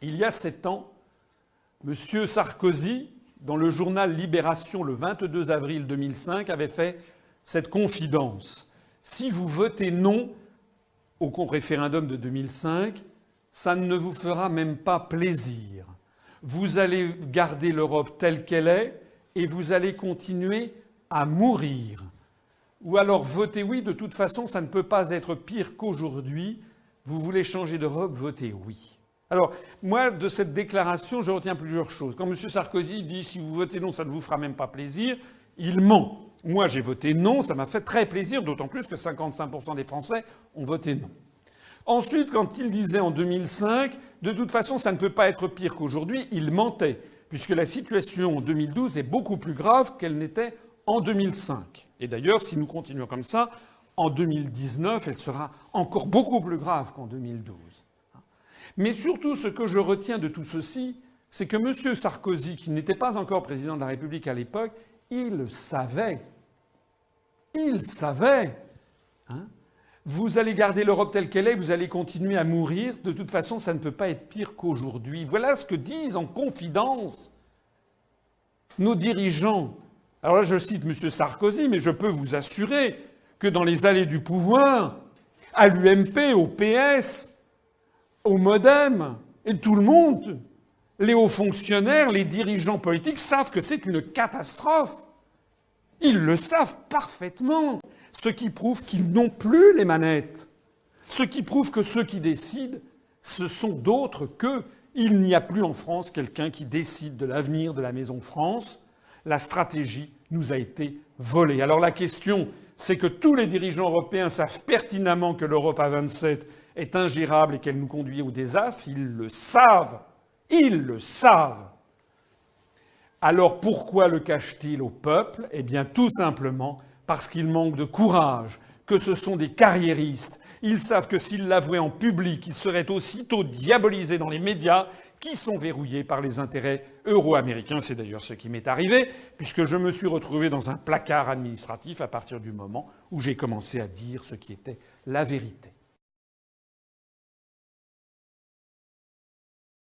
Il y a 7 ans, M. Sarkozy, dans le journal Libération le 22 avril 2005, avait fait cette confidence. Si vous votez non au référendum de 2005, ça ne vous fera même pas plaisir. Vous allez garder l'Europe telle qu'elle est et vous allez continuer à mourir. Ou alors votez oui, de toute façon, ça ne peut pas être pire qu'aujourd'hui. Vous voulez changer d'Europe, votez oui. Alors, moi, de cette déclaration, je retiens plusieurs choses. Quand M. Sarkozy dit « si vous votez non, ça ne vous fera même pas plaisir », il ment. Moi, j'ai voté non, ça m'a fait très plaisir, d'autant plus que 55% des Français ont voté non. Ensuite, quand il disait en 2005 « de toute façon, ça ne peut pas être pire qu'aujourd'hui », il mentait, puisque la situation en 2012 est beaucoup plus grave qu'elle n'était en 2005. Et d'ailleurs, si nous continuons comme ça, en 2019, elle sera encore beaucoup plus grave qu'en 2012. Mais surtout, ce que je retiens de tout ceci, c'est que M. Sarkozy, qui n'était pas encore président de la République à l'époque, il le savait. Il savait. Vous allez garder l'Europe telle qu'elle est, vous allez continuer à mourir. De toute façon, ça ne peut pas être pire qu'aujourd'hui. Voilà ce que disent en confidence nos dirigeants. Alors là, je cite M. Sarkozy, mais je peux vous assurer que dans les allées du pouvoir, à l'UMP, au PS, au MoDem, et tout le monde, les hauts fonctionnaires, les dirigeants politiques savent que c'est une catastrophe. Ils le savent parfaitement. Ce qui prouve qu'ils n'ont plus les manettes. Ce qui prouve que ceux qui décident, ce sont d'autres qu'eux. Il n'y a plus en France quelqu'un qui décide de l'avenir de la maison France. La stratégie nous a été volée. Alors la question, c'est que tous les dirigeants européens savent pertinemment que l'Europe à 27 est ingérable et qu'elle nous conduit au désastre. Ils le savent. Ils le savent. Alors pourquoi le cachent-ils au peuple ? Eh bien tout simplement parce qu'ils manquent de courage, que ce sont des carriéristes. Ils savent que s'ils l'avouaient en public, ils seraient aussitôt diabolisés dans les médias qui sont verrouillés par les intérêts euro-américains. C'est d'ailleurs ce qui m'est arrivé, puisque je me suis retrouvé dans un placard administratif à partir du moment où j'ai commencé à dire ce qui était la vérité.